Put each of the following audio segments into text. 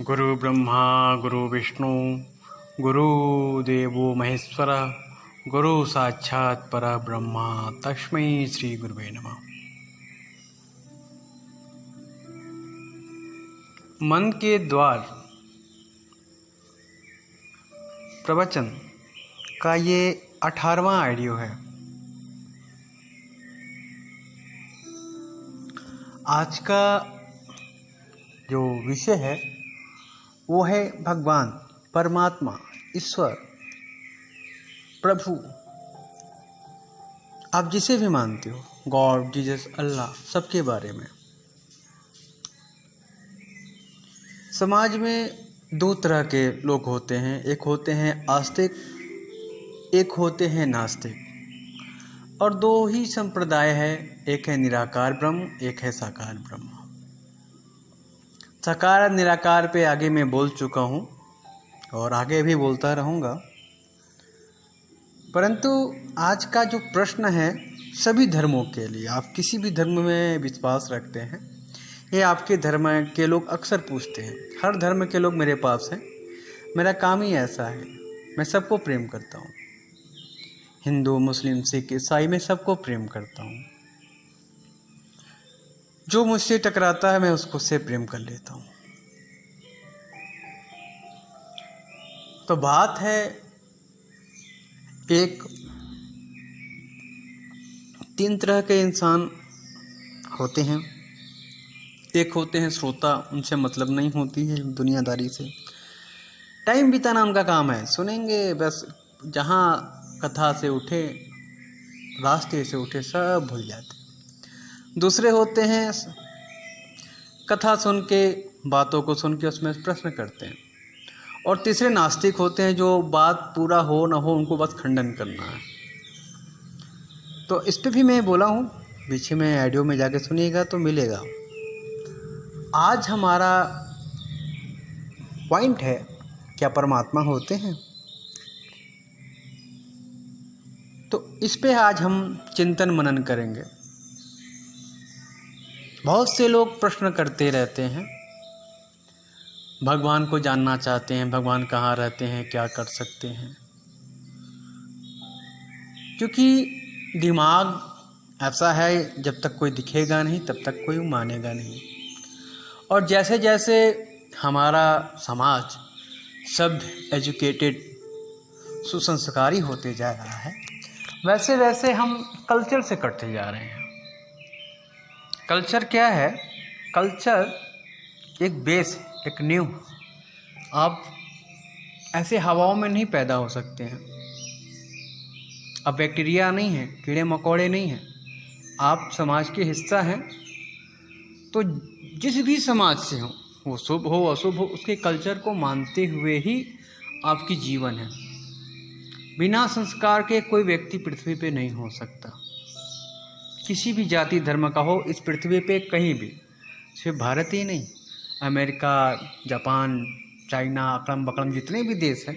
गुरु ब्रह्मा गुरु विष्णु गुरुदेवो महेश्वर गुरु साक्षात् परब्रह्म तस्मै श्री गुरुवे नमः। मन के द्वार प्रवचन का ये 18वां ऑडियो है। आज का जो विषय है वो है भगवान, परमात्मा, ईश्वर, प्रभु, आप जिसे भी मानते हो, गॉड, जीसस, अल्लाह, सबके बारे में। समाज में दो तरह के लोग होते हैं, एक होते हैं आस्तिक, एक होते हैं नास्तिक, और दो ही संप्रदाय है, एक है निराकार ब्रह्म, एक है साकार ब्रह्म। साकार निराकार पे आगे मैं बोल चुका हूँ और आगे भी बोलता रहूँगा, परंतु आज का जो प्रश्न है सभी धर्मों के लिए, आप किसी भी धर्म में विश्वास रखते हैं, ये आपके धर्म के लोग अक्सर पूछते हैं। हर धर्म के लोग मेरे पास हैं, मेरा काम ही ऐसा है, मैं सबको प्रेम करता हूँ। हिंदू, मुस्लिम, सिख, ईसाई, मैं सबको प्रेम करता हूँ। जो मुझसे टकराता है मैं उसको से प्रेम कर लेता हूँ। तो बात है, एक तीन तरह के इंसान होते हैं। एक होते हैं श्रोता, उनसे मतलब नहीं होती है दुनियादारी से, टाइम बिताना उनका काम है, सुनेंगे बस, जहाँ कथा से उठे, रास्ते से उठे, सब भूल जाते। दूसरे होते हैं कथा सुन के, बातों को सुन के उसमें प्रश्न करते हैं। और तीसरे नास्तिक होते हैं, जो बात पूरा हो ना हो उनको बस खंडन करना है। तो इस पे भी मैं बोला हूँ, पीछे में ऑडियो में जाके सुनिएगा तो मिलेगा। आज हमारा पॉइंट है, क्या परमात्मा होते हैं? तो इस पे आज हम चिंतन मनन करेंगे। बहुत से लोग प्रश्न करते रहते हैं, भगवान को जानना चाहते हैं, भगवान कहाँ रहते हैं, क्या कर सकते हैं, क्योंकि दिमाग ऐसा है, जब तक कोई दिखेगा नहीं तब तक कोई मानेगा नहीं। और जैसे जैसे हमारा समाज सभ्य, एजुकेटेड, सुसंस्कारी होते जा रहा है, वैसे वैसे हम कल्चर से कटते जा रहे हैं। कल्चर क्या है? कल्चर एक बेस, एक नींव। आप ऐसे हवाओं में नहीं पैदा हो सकते हैं। अब बैक्टीरिया नहीं है, कीड़े मकोड़े नहीं हैं, आप समाज के हिस्सा हैं। तो जिस भी समाज से हो, वो शुभ हो अशुभ हो, उसके कल्चर को मानते हुए ही आपकी जीवन है। बिना संस्कार के कोई व्यक्ति पृथ्वी पे नहीं हो सकता, किसी भी जाति धर्म का हो, इस पृथ्वी पे कहीं भी। सिर्फ भारत ही नहीं, अमेरिका, जापान, चाइना, अकड़म बकड़म जितने भी देश हैं,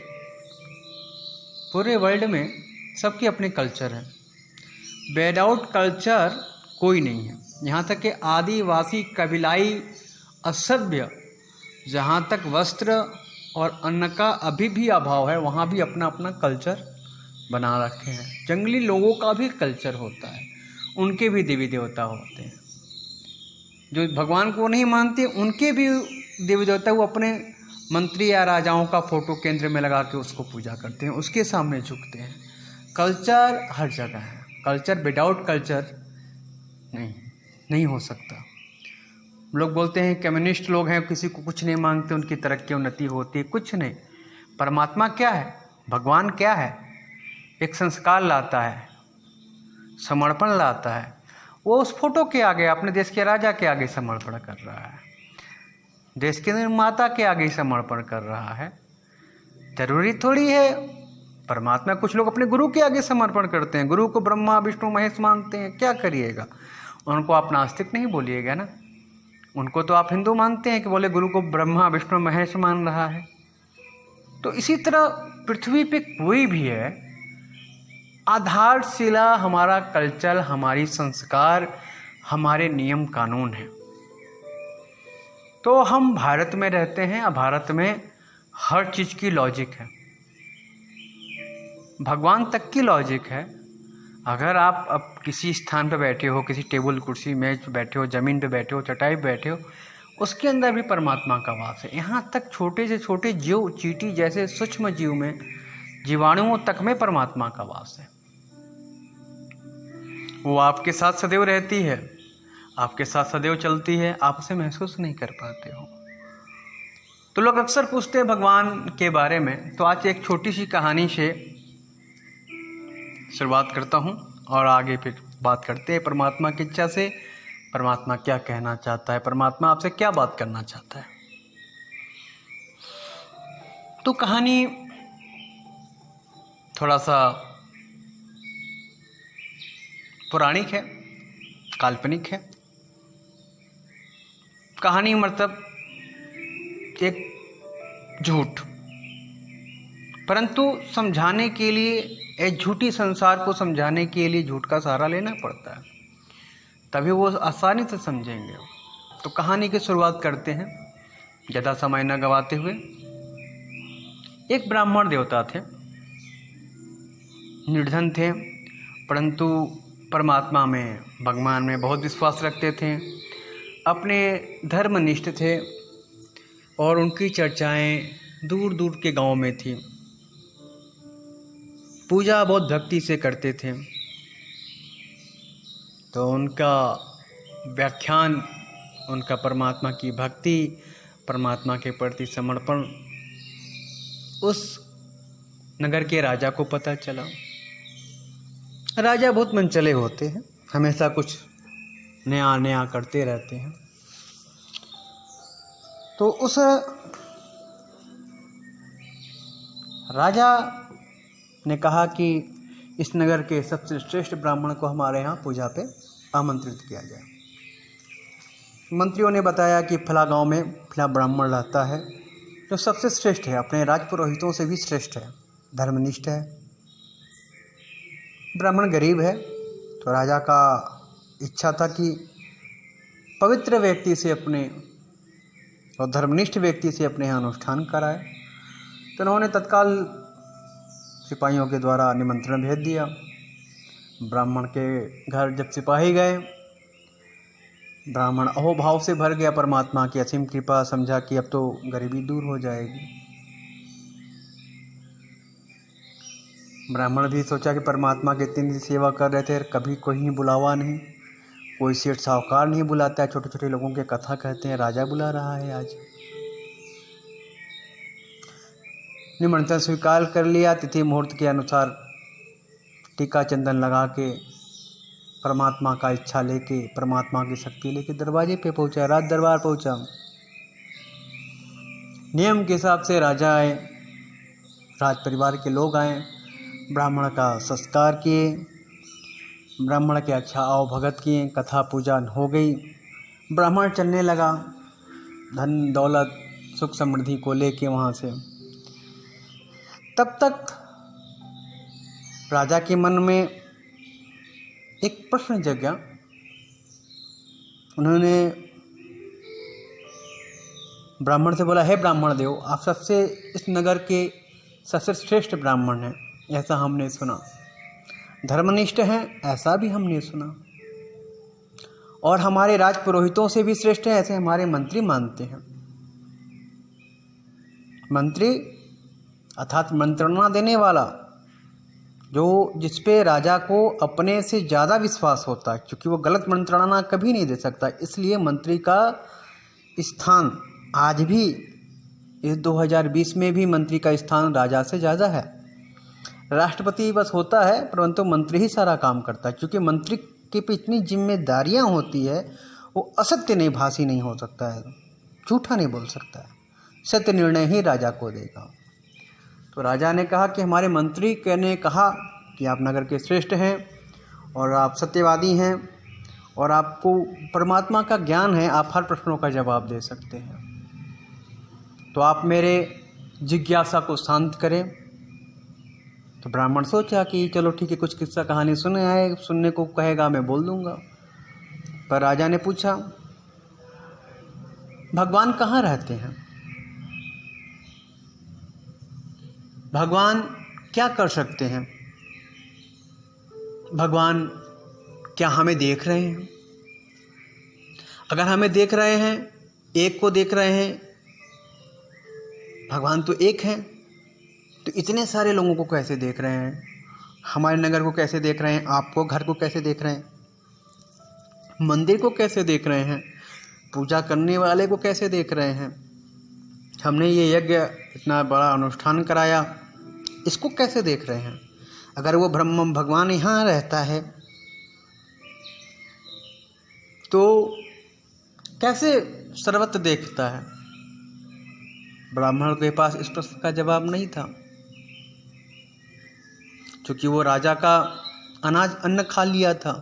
पूरे वर्ल्ड में सबके अपने कल्चर हैं। विदाउट कल्चर कोई नहीं है। यहाँ तक कि आदिवासी, कबीलाई, असभ्य, जहाँ तक वस्त्र और अन्न का अभी भी अभाव है, वहाँ भी अपना अपना कल्चर बना रखे हैं। जंगली लोगों का भी कल्चर होता है, उनके भी देवी देवता होते हैं। जो भगवान को नहीं मानते, उनके भी देवी देवता, वो अपने मंत्री या राजाओं का फोटो केंद्र में लगा के उसको पूजा करते हैं, उसके सामने झुकते हैं। कल्चर हर जगह है। कल्चर विदाउट कल्चर नहीं हो सकता। लोग बोलते हैं कम्युनिस्ट लोग हैं, किसी को कुछ नहीं मांगते, उनकी तरक्की उन्नति होती है, कुछ नहीं। परमात्मा क्या है? भगवान क्या है? एक संस्कार लाता है, समर्पण लाता है। वो उस फोटो के आगे, अपने देश के राजा के आगे समर्पण कर रहा है, देश के निर्माता के आगे समर्पण कर रहा है। जरूरी थोड़ी है परमात्मा, कुछ लोग अपने गुरु के आगे समर्पण करते हैं, गुरु को ब्रह्मा विष्णु महेश मानते हैं, क्या करिएगा? उनको आप नास्तिक नहीं बोलिएगा ना, उनको तो आप हिंदू मानते हैं कि बोले गुरु को ब्रह्मा विष्णु महेश मान रहा है। तो इसी तरह पृथ्वी पे कोई भी है, आधारशिला हमारा कल्चर, हमारी संस्कार, हमारे नियम कानून है। तो हम भारत में रहते हैं और भारत में हर चीज़ की लॉजिक है, भगवान तक की लॉजिक है। अगर आप अब किसी स्थान पर बैठे हो, किसी टेबल कुर्सी मेज पर बैठे हो, ज़मीन पे बैठे हो, चटाई पे बैठे हो, उसके अंदर भी परमात्मा का वास है। यहाँ तक छोटे से छोटे जीव, चींटी जैसे सूक्ष्म जीव में, जीवाणुओं तक में परमात्मा का वास है। वो आपके साथ सदैव रहती है, आपके साथ सदैव चलती है, आप उसे महसूस नहीं कर पाते हो। तो लोग अक्सर पूछते हैं भगवान के बारे में। तो आज एक छोटी सी कहानी से शुरुआत करता हूँ और आगे फिर बात करते हैं परमात्मा की इच्छा से। परमात्मा क्या कहना चाहता है, परमात्मा आपसे क्या बात करना चाहता है। तो कहानी थोड़ा सा पौराणिक है, काल्पनिक है। कहानी मतलब एक झूठ, परंतु समझाने के लिए, एक झूठी संसार को समझाने के लिए झूठ का सहारा लेना पड़ता है, तभी वो आसानी से समझेंगे। तो कहानी की शुरुआत करते हैं ज़्यादा समय न गवाते हुए। एक ब्राह्मण देवता थे, निर्धन थे, परंतु परमात्मा में, भगवान में बहुत विश्वास रखते थे, अपने धर्मनिष्ठ थे और उनकी चर्चाएं दूर दूर के गांव में थी। पूजा बहुत भक्ति से करते थे। तो उनका व्याख्यान, उनका परमात्मा की भक्ति, परमात्मा के प्रति समर्पण उस नगर के राजा को पता चला। राजा बहुत मनचले होते हैं, हमेशा कुछ नया नया करते रहते हैं। तो उस राजा ने कहा कि इस नगर के सबसे श्रेष्ठ ब्राह्मण को हमारे यहाँ पूजा पे आमंत्रित किया जाए। मंत्रियों ने बताया कि फला गांव में फला ब्राह्मण रहता है जो सबसे श्रेष्ठ है, अपने राजपुरोहितों से भी श्रेष्ठ है, धर्मनिष्ठ है। ब्राह्मण गरीब है, तो राजा का इच्छा था कि पवित्र व्यक्ति से अपने और धर्मनिष्ठ व्यक्ति से अपने यहाँ अनुष्ठान कराए। तो उन्होंने तत्काल सिपाहियों के द्वारा निमंत्रण भेज दिया। ब्राह्मण के घर जब सिपाही गए, ब्राह्मण अहोभाव से भर गया, परमात्मा की असीम कृपा, समझा कि अब तो गरीबी दूर हो जाएगी। ब्राह्मण भी सोचा कि परमात्मा के 3 दिन सेवा कर रहे थे, कभी कोई बुलावा नहीं, कोई सेठ साहूकार नहीं बुलाता है, छोटे छोटे लोगों के कथा कहते हैं, राजा बुला रहा है आज। निमंत्रण स्वीकार कर लिया। तिथि मुहूर्त के अनुसार टीका चंदन लगा के, परमात्मा का इच्छा लेके, परमात्मा की शक्ति लेके दरवाजे पे पहुंचा, राज दरबार पहुंचा। नियम के हिसाब से राजा आए, राज परिवार के लोग आए, ब्राह्मण का संस्कार किए, ब्राह्मण के अच्छा आओ भगत किए, कथा पूजा हो गई। ब्राह्मण चलने लगा धन दौलत सुख समृद्धि को लेके वहाँ से। तब तक राजा के मन में एक प्रश्न जगा। उन्होंने ब्राह्मण से बोला, हे ब्राह्मण देव, आप सबसे इस नगर के सबसे श्रेष्ठ ब्राह्मण हैं, ऐसा हमने सुना, धर्मनिष्ठ हैं, ऐसा भी हमने सुना, और हमारे राज पुरोहितों से भी श्रेष्ठ हैं, ऐसे हमारे मंत्री मानते हैं। मंत्री अर्थात मंत्रणा देने वाला, जो जिस पे राजा को अपने से ज़्यादा विश्वास होता है, क्योंकि वो गलत मंत्रणा कभी नहीं दे सकता, इसलिए मंत्री का स्थान आज भी इस 2020 में भी मंत्री का स्थान राजा से ज़्यादा है। राष्ट्रपति बस होता है, परंतु मंत्री ही सारा काम करता है, क्योंकि मंत्री के पे इतनी जिम्मेदारियां होती है, वो असत्य नहीं, भाषी नहीं हो सकता है, झूठा नहीं बोल सकता है, सत्य निर्णय ही राजा को देगा। तो राजा ने कहा कि हमारे मंत्री ने कहा कि आप नगर के श्रेष्ठ हैं और आप सत्यवादी हैं और आपको परमात्मा का ज्ञान है, आप हर प्रश्नों का जवाब दे सकते हैं, तो आप मेरे जिज्ञासा को शांत करें। तो ब्राह्मण सोचा कि चलो ठीक है, कुछ किस्सा कहानी सुनने को कहेगा, मैं बोल दूंगा। पर राजा ने पूछा, भगवान कहाँ रहते हैं? भगवान क्या कर सकते हैं? भगवान क्या हमें देख रहे हैं? अगर हमें देख रहे हैं, एक को देख रहे हैं, भगवान तो एक हैं, तो इतने सारे लोगों को कैसे देख रहे हैं? हमारे नगर को कैसे देख रहे हैं? आपको घर को कैसे देख रहे हैं? मंदिर को कैसे देख रहे हैं? पूजा करने वाले को कैसे देख रहे हैं? हमने ये यज्ञ इतना बड़ा अनुष्ठान कराया, इसको कैसे देख रहे हैं? अगर वो ब्रह्म भगवान यहाँ रहता है तो कैसे सर्वत्र देखता है? ब्राह्मण के पास इस प्रश्न का जवाब नहीं था, क्योंकि वो राजा का अन्न खा लिया था।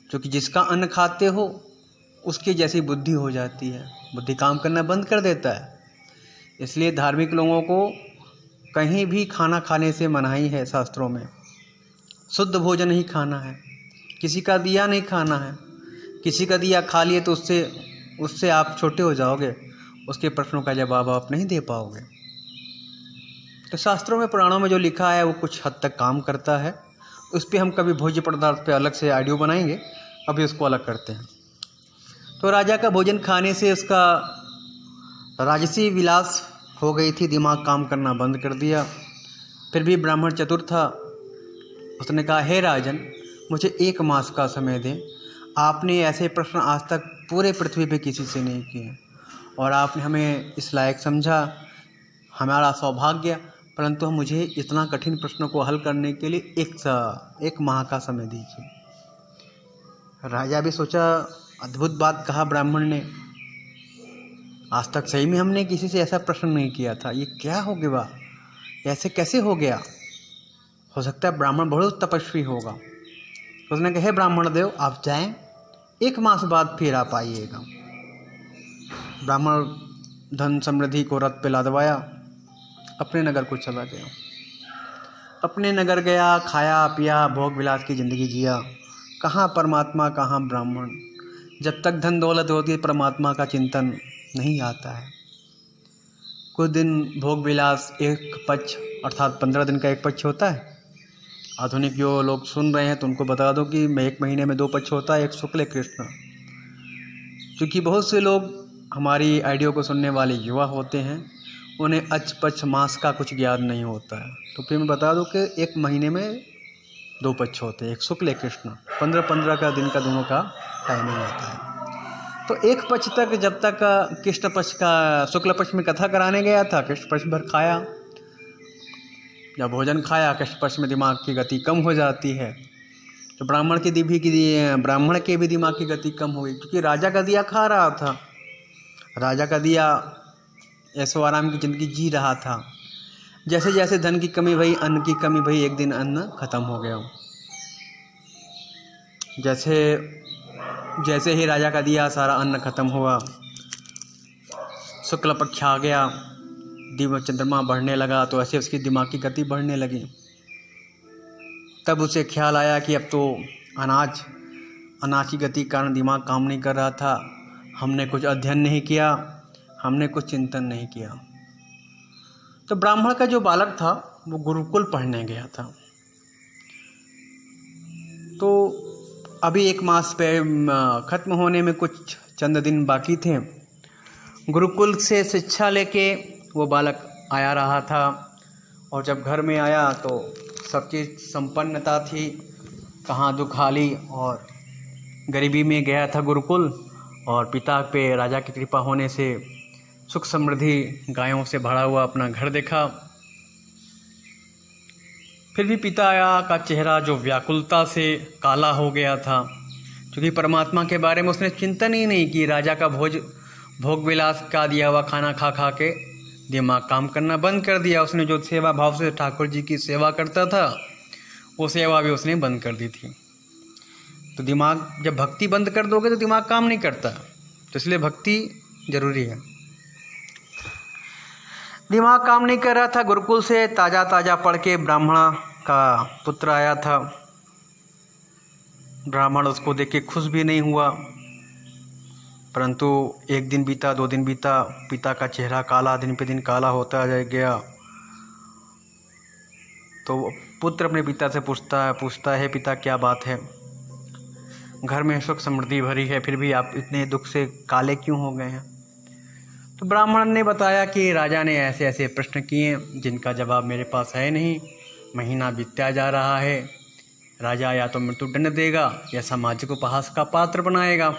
क्योंकि जिसका अन्न खाते हो उसकी जैसी बुद्धि हो जाती है, बुद्धि काम करना बंद कर देता है। इसलिए धार्मिक लोगों को कहीं भी खाना खाने से मनाही है शास्त्रों में। शुद्ध भोजन ही खाना है, किसी का दिया नहीं खाना है। किसी का दिया खा लिए तो उससे आप छोटे हो जाओगे, उसके प्रश्नों का जवाब आप नहीं दे पाओगे। तो शास्त्रों में पुराणों में जो लिखा है वो कुछ हद तक काम करता है। उस पर हम कभी भोज्य पदार्थ पे अलग से ऑडियो बनाएंगे, अभी उसको अलग करते हैं। तो राजा का भोजन खाने से उसका राजसी विलास हो गई थी, दिमाग काम करना बंद कर दिया। फिर भी ब्राह्मण चतुर था, उसने कहा, हे राजन, मुझे 1 मास का समय दें। आपने ऐसे प्रश्न आज तक पूरे पृथ्वी पे किसी से नहीं किए और आपने हमें इस लायक समझा, हमारा सौभाग्य, परंतु मुझे इतना कठिन प्रश्नों को हल करने के लिए 1 माह का समय दीजिए। राजा भी सोचा, अद्भुत बात कहा ब्राह्मण ने, आज तक सही में हमने किसी से ऐसा प्रश्न नहीं किया था, ये क्या हो गया, ऐसे कैसे हो गया? हो सकता है ब्राह्मण बहुत तपस्वी होगा। उसने कहा, हे ब्राह्मण देव, आप जाएं, 1 मास बाद फिर आप आइएगा। ब्राह्मण धन समृद्धि को रथ पे लादवाया, अपने नगर को चला गया। अपने नगर गया, खाया पिया, भोग विलास की ज़िंदगी जिया। कहाँ परमात्मा, कहाँ ब्राह्मण? जब तक धन दौलत होती है परमात्मा का चिंतन नहीं आता है। कुछ दिन भोग विलास, एक पक्ष अर्थात 15 दिन का एक पक्ष होता है। आधुनिक जो लोग सुन रहे हैं तो उनको बता दो कि 1 महीने में 2 पक्ष होता है, एक शुक्ल एक कृष्ण। क्योंकि बहुत से लोग हमारी ऑडियो को सुनने वाले युवा होते हैं, उन्हें अच पक्ष मास का कुछ ज्ञान नहीं होता है। तो फिर मैं बता दूं कि 1 महीने में 2 पक्ष होते हैं, एक शुक्ल एक कृष्ण। 15-15 का दिन का दोनों का टाइमिंग होता है। तो एक पक्ष तक, जब तक कृष्ण पक्ष का, शुक्ल पक्ष में कथा कराने गया था, कृष्ण पक्ष भर खाया। जब भोजन खाया, कृष्ण पक्ष में दिमाग की गति कम हो जाती है, तो ब्राह्मण के भी दिमाग की गति कम हो गई, क्योंकि राजा का दिया खा रहा था। राजा का दिया ऐसो आराम की ज़िंदगी जी रहा था। जैसे जैसे धन की कमी भई, अन्न की कमी भई, एक दिन अन्न खत्म हो गया। जैसे ही राजा का दिया सारा अन्न खत्म हुआ, शुक्ल पक्ष आ गया, दिव्य चंद्रमा बढ़ने लगा, तो ऐसे उसकी दिमाग की गति बढ़ने लगी। तब उसे ख्याल आया कि अब तो अनाज की गति के कारण दिमाग काम नहीं कर रहा था, हमने कुछ अध्ययन नहीं किया, हमने कुछ चिंतन नहीं किया। तो ब्राह्मण का जो बालक था वो गुरुकुल पढ़ने गया था। तो अभी 1 मास पे ख़त्म होने में कुछ चंद दिन बाकी थे। गुरुकुल से शिक्षा लेके वो बालक आया रहा था, और जब घर में आया तो सब चीज़ संपन्नता थी, कहाँ दुखाली, और गरीबी में गया था गुरुकुल। और पिता पे राजा की कृपा होने से सुख समृद्धि गायों से भरा हुआ अपना घर देखा। फिर भी पिता का चेहरा जो व्याकुलता से काला हो गया था, क्योंकि परमात्मा के बारे में उसने चिंतन ही नहीं की। राजा का भोग विलास का दिया हुआ खाना खा खा के दिमाग काम करना बंद कर दिया। उसने जो सेवा भाव से ठाकुर जी की सेवा करता था, वो सेवा भी उसने बंद कर दी थी। तो दिमाग, जब भक्ति बंद कर दोगे तो दिमाग काम नहीं करता, तो इसलिए भक्ति जरूरी है। दिमाग काम नहीं कर रहा था। गुरुकुल से ताज़ा पढ़ के ब्राह्मण का पुत्र आया था। ब्राह्मण उसको देख के खुश भी नहीं हुआ। परंतु एक दिन बीता, 2 दिन बीता, पिता का चेहरा काला दिन पे दिन काला होता गया। तो पुत्र अपने पिता से पूछता है पिता क्या बात है, घर में सुख समृद्धि भरी है, फिर भी आप इतने दुख से काले क्यों हो गए हैं। तो ब्राह्मण ने बताया कि राजा ने ऐसे ऐसे प्रश्न किए जिनका जवाब मेरे पास है नहीं। महीना बीतता जा रहा है, राजा या तो मृत्युदंड देगा या सामाजिक उपहास का पात्र बनाएगा।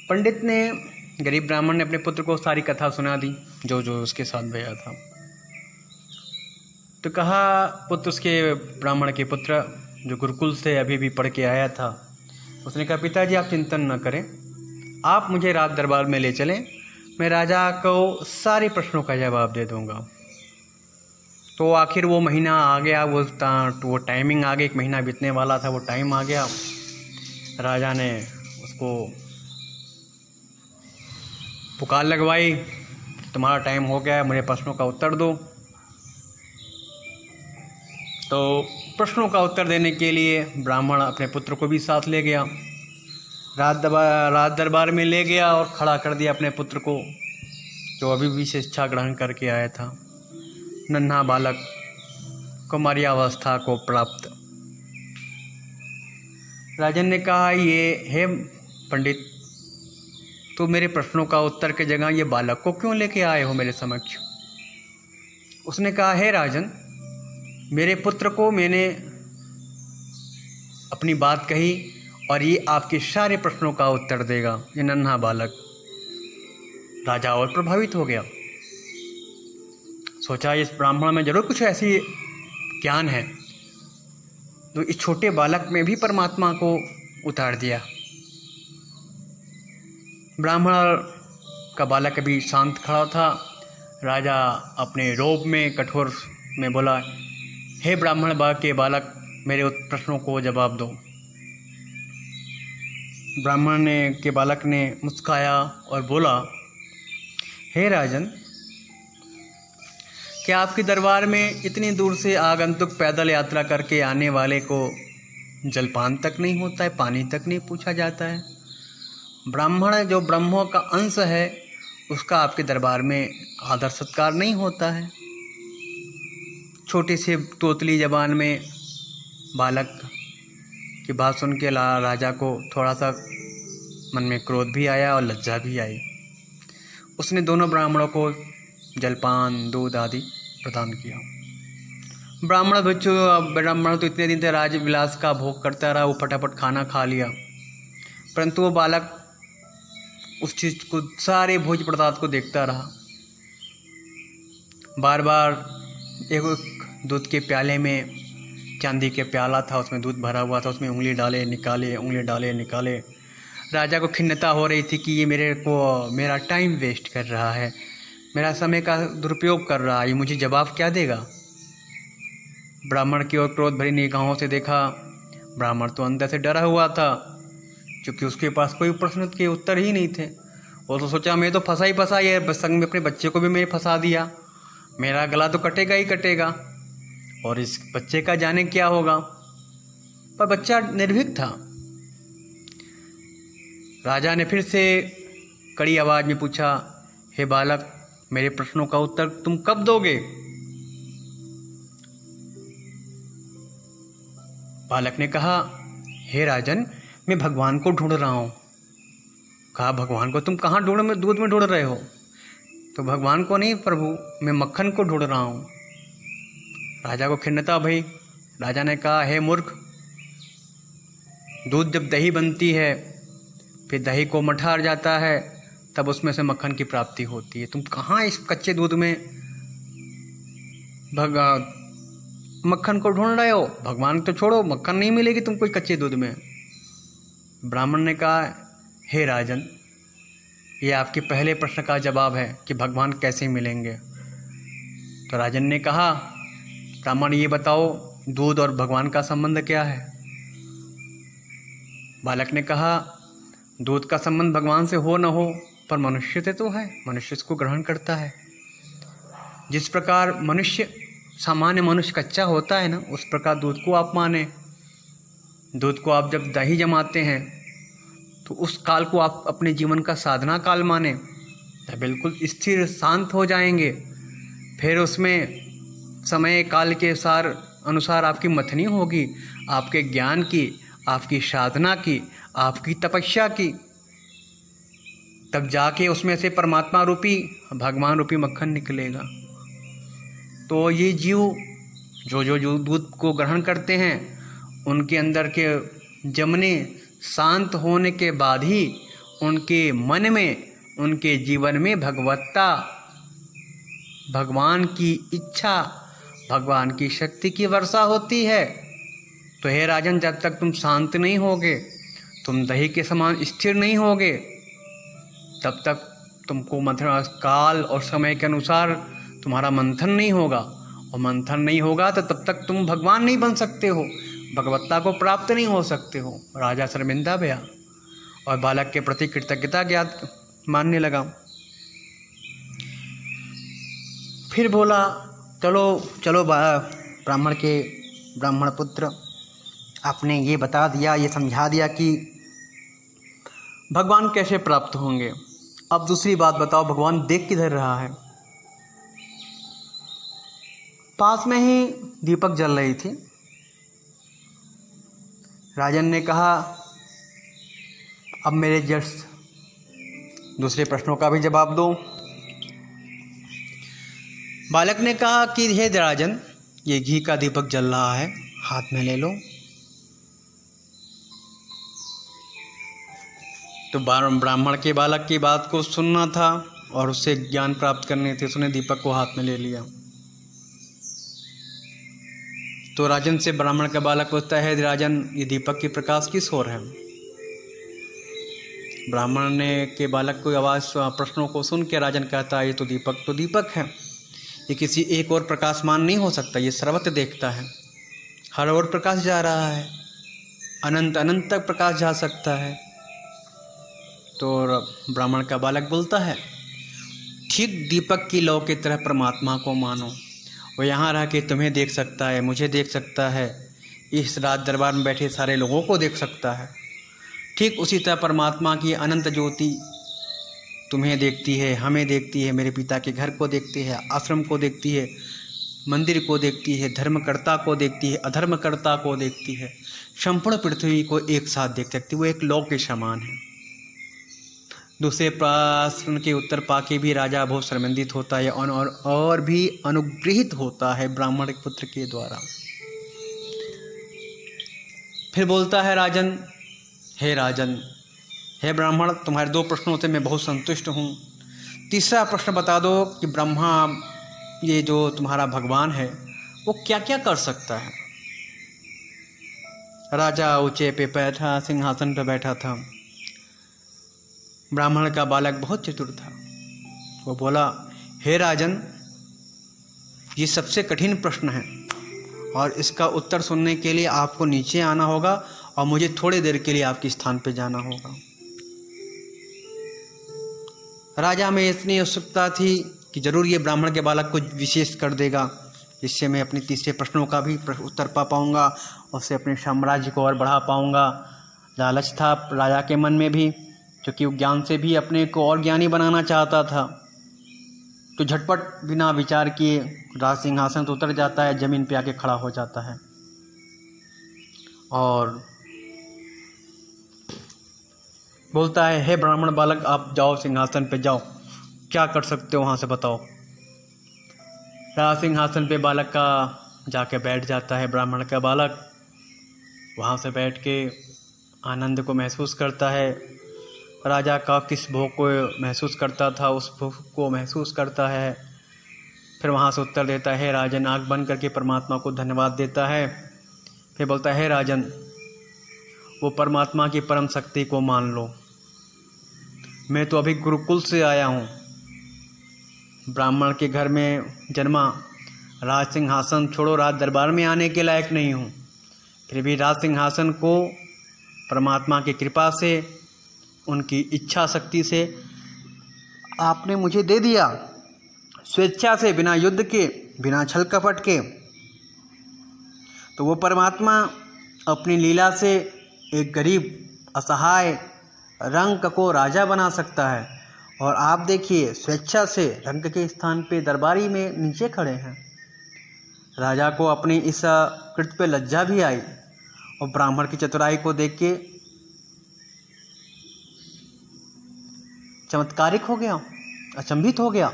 पंडित ने, गरीब ब्राह्मण ने अपने पुत्र को सारी कथा सुना दी जो जो उसके साथ भया था। तो कहा पुत्र, उसके ब्राह्मण के पुत्र जो गुरुकुल से अभी भी पढ़ के आया था, उसने कहा पिताजी आप चिंतन न करें, आप मुझे राज दरबार में ले चलें, मैं राजा को सारे प्रश्नों का जवाब दे दूंगा। तो आखिर वो महीना आ गया, वो टाइमिंग आ गया, 1 महीना बीतने वाला था, वो टाइम आ गया। राजा ने उसको पुकार लगवाई, तुम्हारा टाइम हो गया है, मुझे प्रश्नों का उत्तर दो। तो प्रश्नों का उत्तर देने के लिए ब्राह्मण अपने पुत्र को भी साथ ले गया, राज दरबार में ले गया और खड़ा कर दिया अपने पुत्र को, जो अभी भी शिक्षा ग्रहण करके आया था, नन्हा बालक, कुमार्यावस्था को प्राप्त। राजन ने कहा, ये हे पंडित, तो मेरे प्रश्नों का उत्तर की जगह ये बालक को क्यों लेके आए हो मेरे समक्ष। उसने कहा, हे राजन, मेरे पुत्र को मैंने अपनी बात कही और ये आपके सारे प्रश्नों का उत्तर देगा, ये नन्हा बालक। राजा और प्रभावित हो गया, सोचा इस ब्राह्मण में जरूर कुछ ऐसी ज्ञान है जो इस छोटे बालक में भी परमात्मा को उतार दिया। ब्राह्मण का बालक अभी शांत खड़ा था। राजा अपने रोब में कठोर में बोला, हे ब्राह्मण के बालक, मेरे प्रश्नों को जवाब दो। ब्राह्मण के बालक ने मुस्काया और बोला, हे राजन, क्या आपके दरबार में इतनी दूर से आगंतुक पैदल यात्रा करके आने वाले को जलपान तक नहीं होता है, पानी तक नहीं पूछा जाता है। ब्राह्मण जो ब्रह्मों का अंश है, उसका आपके दरबार में आदर सत्कार नहीं होता है। छोटी सी तोतली जबान में बालक की बात सुन के राजा को थोड़ा सा मन में क्रोध भी आया और लज्जा भी आई। उसने दोनों ब्राह्मणों को जलपान, दूध आदि प्रदान किया। ब्राह्मण तो इतने दिन से राज विलास का भोग करता रहा, वो फटाफट खाना खा लिया, परंतु वो बालक उस चीज़ को, सारे भोज पदार्थ को देखता रहा। बार बार एक दूध के प्याले में, चांदी के प्याला था, उसमें दूध भरा हुआ था, उसमें उंगली डाले निकाले, उंगली डाले निकाले। राजा को खिन्नता हो रही थी कि ये मेरा टाइम वेस्ट कर रहा है, मेरा समय का दुरुपयोग कर रहा है, ये मुझे जवाब क्या देगा। ब्राह्मण की ओर क्रोध भरी निगाहों से देखा। ब्राह्मण तो अंदर से डरा हुआ था, क्योंकि उसके पास कोई प्रश्न के उत्तर ही नहीं थे। वो तो सोचा, मैं तो फंसा ही फंसा, ये संग में अपने बच्चे को भी मैंने फंसा दिया, मेरा गला तो कटेगा ही कटेगा, और इस बच्चे का जाने क्या होगा। पर बच्चा निर्भीक था। राजा ने फिर से कड़ी आवाज में पूछा, हे बालक, मेरे प्रश्नों का उत्तर तुम कब दोगे। बालक ने कहा, हे राजन, मैं भगवान को ढूंढ रहा हूँ। कहा, भगवान को तुम कहाँ दूध में ढूंढ रहे हो। तो भगवान को नहीं प्रभु, मैं मक्खन को ढूंढ रहा हूँ। राजा को खिन्नता भई। राजा ने कहा, हे मूर्ख, दूध जब दही बनती है, फिर दही को मठार जाता है, तब उसमें से मक्खन की प्राप्ति होती है। तुम कहाँ इस कच्चे दूध में मक्खन को ढूंढ रहे हो। भगवान तो छोड़ो, मक्खन नहीं मिलेगी तुमको कच्चे दूध में। ब्राह्मण ने कहा, हे राजन, ये आपके पहले प्रश्न का जवाब है कि भगवान कैसे मिलेंगे। तो राजन ने कहा, ब्राह्मण ये बताओ, दूध और भगवान का संबंध क्या है। बालक ने कहा, दूध का संबंध भगवान से हो न हो, पर मनुष्य से तो है, मनुष्य इसको ग्रहण करता है। जिस प्रकार मनुष्य, सामान्य मनुष्य कच्चा होता है ना, उस प्रकार दूध को आप माने। दूध को आप जब दही जमाते हैं तो उस काल को आप अपने जीवन का साधना काल माने, तो बिल्कुल स्थिर शांत हो जाएंगे। फिर उसमें समय काल के अनुसार आपकी मथनी होगी, आपके ज्ञान की, आपकी साधना की, आपकी तपस्या की, तब जाके उसमें से परमात्मा रूपी, भगवान रूपी मक्खन निकलेगा। तो ये जीव जो दूध को ग्रहण करते हैं, उनके अंदर के जमने शांत होने के बाद ही उनके मन में, उनके जीवन में भगवत्ता, भगवान की इच्छा, भगवान की शक्ति की वर्षा होती है। तो हे राजन, जब तक तुम शांत नहीं होगे, तुम दही के समान स्थिर नहीं होगे, तब तक तुमको काल और समय के अनुसार तुम्हारा मंथन नहीं होगा, और मंथन नहीं होगा तो तब तक तुम भगवान नहीं बन सकते हो, भगवत्ता को प्राप्त नहीं हो सकते हो। राजा शर्मिंदा हुआ और बालक के प्रति कृतज्ञता ज्ञात मानने लगा। फिर बोला, चलो ब्राह्मण पुत्र, आपने ये बता दिया, ये समझा दिया कि भगवान कैसे प्राप्त होंगे। अब दूसरी बात बताओ, भगवान देख किधर रहा है? पास में ही दीपक जल रही थी। राजन ने कहा, अब मेरे जस्ट दूसरे प्रश्नों का भी जवाब दो। बालक ने कहा कि हे राजन, ये घी का दीपक जल रहा है, हाथ में ले लो। तो ब्राह्मण के बालक की बात को सुनना था और उससे ज्ञान प्राप्त करने थे, उसने दीपक को हाथ में ले लिया। तो राजन से ब्राह्मण का बालक पूछता है, राजन, ये दीपक की प्रकाश किस ओर है? ब्राह्मण ने के बालक को आवाज़ प्रश्नों को सुन के राजन कहता है, ये तो दीपक है, ये किसी एक और प्रकाशमान नहीं हो सकता, ये सर्वत्र देखता है, हर ओर प्रकाश जा रहा है, अनंत तक प्रकाश जा सकता है। तो ब्राह्मण का बालक बोलता है, ठीक दीपक की लौ की तरह परमात्मा को मानो, वो यहाँ रह के तुम्हें देख सकता है, मुझे देख सकता है, इस राज दरबार में बैठे सारे लोगों को देख सकता है। ठीक उसी तरह परमात्मा की अनंत ज्योति तुम्हें देखती है, हमें देखती है, मेरे पिता के घर को देखती है, आश्रम को देखती है, मंदिर को देखती है, धर्मकर्ता को देखती है, अधर्मकर्ता को देखती है, संपूर्ण पृथ्वी को एक साथ देख सकती है। वो एक लौ के समान है। दूसरे प्रश्न के उत्तर पाके भी राजा बहुत शर्मिंदित होता है और भी अनुग्रहित होता है ब्राह्मण पुत्र के द्वारा। फिर बोलता है राजन, हे ब्राह्मण, तुम्हारे 2 प्रश्नों से मैं बहुत संतुष्ट हूँ। तीसरा प्रश्न बता दो कि ब्रह्मा, ये जो तुम्हारा भगवान है, वो क्या क्या कर सकता है? राजा ऊंचे पे बैठा, सिंहासन पर बैठा था। ब्राह्मण का बालक बहुत चतुर था। वो बोला, हे राजन, ये सबसे कठिन प्रश्न है और इसका उत्तर सुनने के लिए आपको नीचे आना होगा और मुझे थोड़ी देर के लिए आपके स्थान पर जाना होगा। राजा में इतनी उत्सुकता थी कि जरूर ये ब्राह्मण के बालक को विशेष कर देगा, जिससे मैं अपने तीसरे प्रश्नों का भी उत्तर पा पाऊँगा, उससे अपने साम्राज्य को और बढ़ा पाऊँगा। लालच था राजा के मन में भी, क्योंकि वो ज्ञान से भी अपने को और ज्ञानी बनाना चाहता था। तो झटपट बिना विचार किए राज सिंहासन से उतर जाता है, जमीन पे आके खड़ा हो जाता है और बोलता है, हे ब्राह्मण बालक, आप जाओ सिंहासन पे जाओ, क्या कर सकते हो वहाँ से बताओ। राज सिंहासन पे बालक का जाके बैठ जाता है। ब्राह्मण का बालक वहाँ से बैठ के आनंद को महसूस करता है। राजा का किस भोग को महसूस करता था, उस भोग को महसूस करता है। फिर वहाँ से उत्तर देता है, राजन, आँख बंद करके परमात्मा को धन्यवाद देता है। फिर बोलता है, राजन, वो परमात्मा की परम शक्ति को मान लो। मैं तो अभी गुरुकुल से आया हूँ, ब्राह्मण के घर में जन्मा, राज सिंहासन छोड़ो, राज दरबार में आने के लायक नहीं हूँ, फिर भी राज सिंहासन को परमात्मा की कृपा से, उनकी इच्छा शक्ति से आपने मुझे दे दिया, स्वेच्छा से, बिना युद्ध के, बिना छल कपट के। तो वो परमात्मा अपनी लीला से एक गरीब असहाय रंक को राजा बना सकता है। और आप देखिए, स्वेच्छा से रंक के स्थान पे दरबारी में नीचे खड़े हैं। राजा को अपनी इस कृत्य पे लज्जा भी आई और ब्राह्मण की चतुराई को देख के चमत्कारिक हो गया, अचंभित हो गया।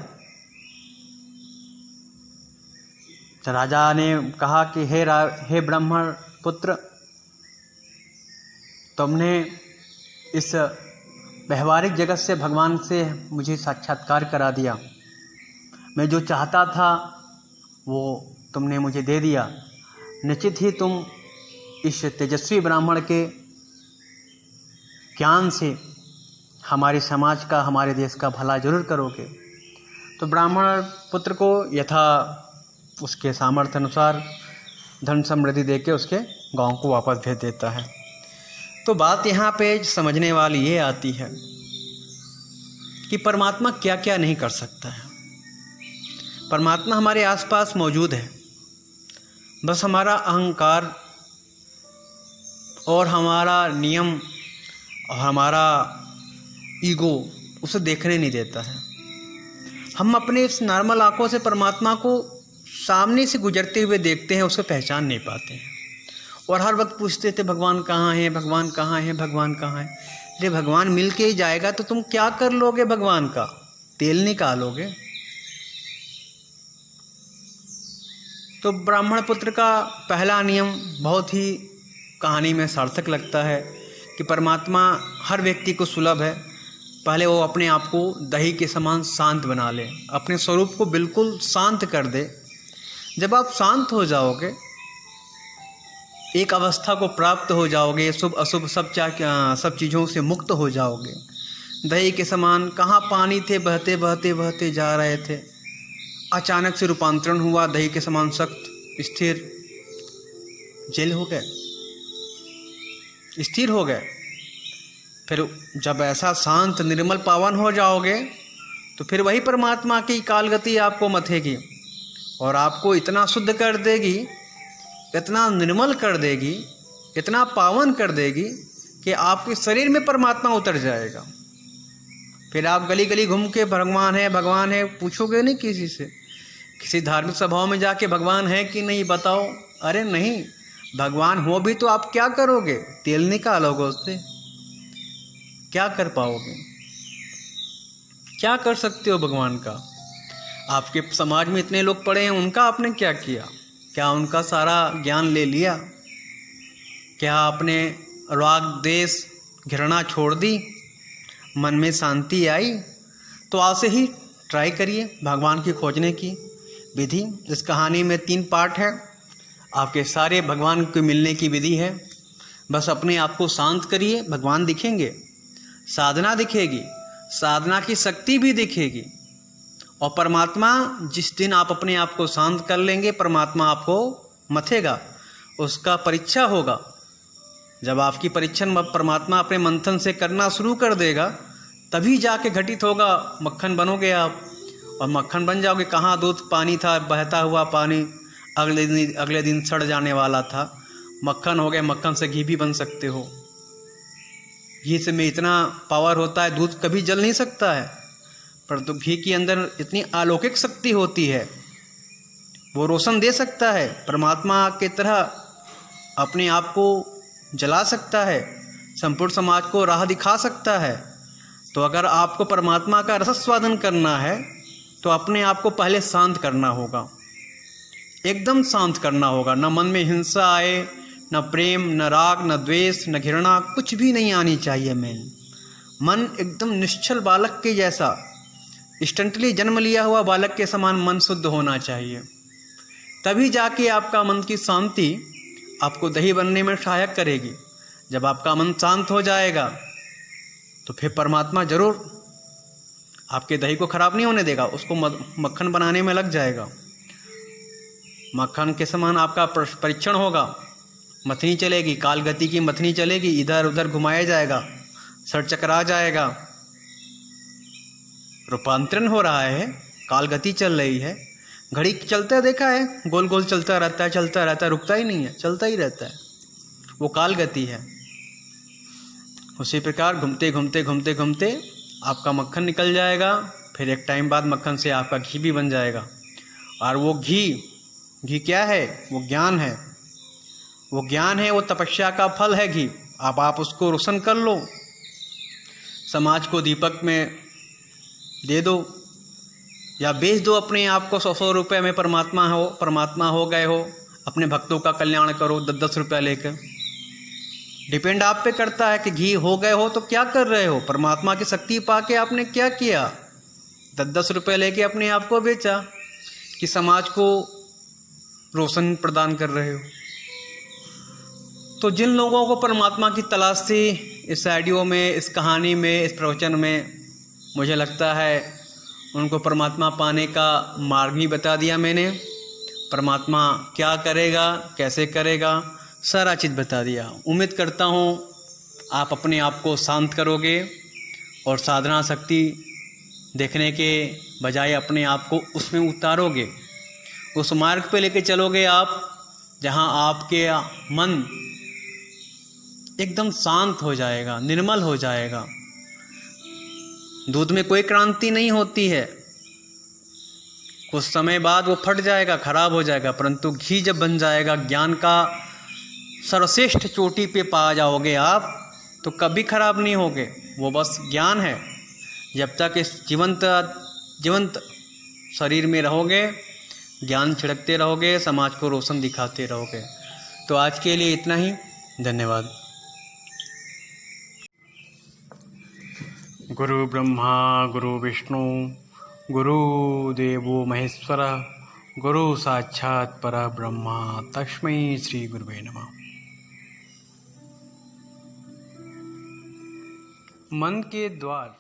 राजा ने कहा कि हे ब्राह्मण पुत्र, तुमने इस व्यवहारिक जगत से भगवान से मुझे साक्षात्कार करा दिया। मैं जो चाहता था वो तुमने मुझे दे दिया। निश्चित ही तुम इस तेजस्वी ब्राह्मण के ज्ञान से हमारे समाज का, हमारे देश का भला जरूर करोगे। तो ब्राह्मण पुत्र को यथा उसके सामर्थ्य अनुसार धन समृद्धि देके उसके गांव को वापस भेज देता है। तो बात यहाँ पे समझने वाली ये आती है कि परमात्मा क्या क्या नहीं कर सकता है। परमात्मा हमारे आसपास मौजूद है, बस हमारा अहंकार और हमारा नियम और हमारा ईगो उसे देखने नहीं देता है। हम अपने इस नॉर्मल आंखों से परमात्मा को सामने से गुजरते हुए देखते हैं, उसे पहचान नहीं पाते हैं और हर वक्त पूछते थे भगवान कहाँ है, भगवान कहाँ है, भगवान कहाँ है। अरे भगवान मिल के ही जाएगा तो तुम क्या कर लोगे? भगवान का तेल निकालोगे। तो ब्राह्मण पुत्र का पहला नियम बहुत ही कहानी में सार्थक लगता है कि परमात्मा हर व्यक्ति को सुलभ है। पहले वो अपने आप को दही के समान शांत बना ले, अपने स्वरूप को बिल्कुल शांत कर दे। जब आप शांत हो जाओगे, एक अवस्था को प्राप्त हो जाओगे, शुभ अशुभ सब चीज़ों से मुक्त हो जाओगे। दही के समान कहाँ पानी थे, बहते बहते बहते जा रहे थे, अचानक से रूपांतरण हुआ, दही के समान सख्त स्थिर जेल हो गए, स्थिर हो गए। फिर जब ऐसा शांत निर्मल पावन हो जाओगे तो फिर वही परमात्मा की कालगति आपको मथेगी और आपको इतना शुद्ध कर देगी, इतना निर्मल कर देगी, इतना पावन कर देगी कि आपके शरीर में परमात्मा उतर जाएगा। फिर आप गली गली घूम के भगवान है पूछोगे नहीं किसी से। किसी धार्मिक सभाओं में जाके भगवान है कि नहीं बताओ, अरे नहीं, भगवान हो भी तो आप क्या करोगे? तेल निकालोगे उससे, क्या कर पाओगे? क्या कर सकते हो भगवान का? आपके समाज में इतने लोग पड़े हैं, उनका आपने क्या किया? क्या उनका सारा ज्ञान ले लिया? क्या आपने राग द्वेष घृणा छोड़ दी? मन में शांति आई? तो आज से ही ट्राई करिए भगवान की खोजने की विधि। इस कहानी में 3 पार्ट है। आपके सारे भगवान को मिलने की विधि है। बस अपने आप को शांत करिए, भगवान दिखेंगे, साधना दिखेगी, साधना की शक्ति भी दिखेगी। और परमात्मा जिस दिन आप अपने आप को शांत कर लेंगे, परमात्मा आपको मथेगा, उसका परीक्षा होगा। जब आपकी परीक्षण परमात्मा अपने मंथन से करना शुरू कर देगा, तभी जाके घटित होगा, मक्खन बनोगे आप। और मक्खन बन जाओगे। कहाँ दूध पानी था, बहता हुआ पानी अगले दिन सड़ जाने वाला था, मक्खन हो गए। मक्खन से घी भी बन सकते हो। घी से में इतना पावर होता है, दूध कभी जल नहीं सकता है, परंतु घी के अंदर इतनी अलौकिक शक्ति होती है, वो रोशन दे सकता है, परमात्मा की तरह अपने आप को जला सकता है, संपूर्ण समाज को राह दिखा सकता है। तो अगर आपको परमात्मा का रसस्वादन करना है तो अपने आप को पहले शांत करना होगा, एकदम शांत करना होगा। न मन में हिंसा आए, न प्रेम, न राग, न द्वेष, न घृणा, कुछ भी नहीं आनी चाहिए। मन एकदम निश्चल बालक के जैसा, इंस्टेंटली जन्म लिया हुआ बालक के समान मन शुद्ध होना चाहिए। तभी जाके आपका मन की शांति आपको दही बनने में सहायक करेगी। जब आपका मन शांत हो जाएगा तो फिर परमात्मा जरूर आपके दही को खराब नहीं होने देगा, उसको मक्खन बनाने में लग जाएगा। मक्खन के समान आपका परीक्षण होगा, मथनी चलेगी, काल गति की मथनी चलेगी, इधर उधर घुमाया जाएगा, सर चकरा जाएगा, रूपांतरण हो रहा है, काल गति चल रही है। घड़ी चलता देखा है, गोल गोल चलता रहता है, रुकता ही नहीं है, चलता ही रहता है। वो काल गति है। उसी प्रकार घूमते घूमते घूमते घूमते आपका मक्खन निकल जाएगा, फिर एक टाइम बाद मक्खन से आपका घी भी बन जाएगा। और वो घी क्या है? वो ज्ञान है। वो ज्ञान है, वो तपस्या का फल है घी। अब आप उसको रोशन कर लो, समाज को दीपक में दे दो या बेच दो अपने आप को 100 रुपये में। परमात्मा हो गए हो, अपने भक्तों का कल्याण करो 10 रुपया लेकर। डिपेंड आप पे करता है कि घी हो गए हो तो क्या कर रहे हो। परमात्मा की शक्ति पाके आपने क्या किया? 10 रुपये लेके अपने आप को बेचा कि समाज को रोशन प्रदान कर रहे हो। तो जिन लोगों को परमात्मा की तलाश थी इस ऑडियो में, इस कहानी में, इस प्रवचन में, मुझे लगता है उनको परमात्मा पाने का मार्ग ही बता दिया मैंने। परमात्मा क्या करेगा, कैसे करेगा, सारा चीज़ बता दिया। उम्मीद करता हूँ आप अपने आप को शांत करोगे और साधना शक्ति देखने के बजाय अपने आप को उसमें उतारोगे। उस मार्ग पे लेके चलोगे आप जहाँ आपके मन एकदम शांत हो जाएगा, निर्मल हो जाएगा। दूध में कोई क्रांति नहीं होती है, कुछ समय बाद वो फट जाएगा, खराब हो जाएगा, परंतु घी जब बन जाएगा, ज्ञान का सर्वश्रेष्ठ चोटी पे पा जाओगे आप, तो कभी खराब नहीं होगे। वो बस ज्ञान है। जब तक इस जीवंत शरीर में रहोगे, ज्ञान छिड़कते रहोगे, समाज को रोशन दिखाते रहोगे। तो आज के लिए इतना ही। धन्यवाद। गुरु ब्रह्मा गुरु विष्णु गुरुदेवो महेश्वर गुरु साक्षात् परब्रह्म तस्मै श्री गुरुवे नमः। मन के द्वार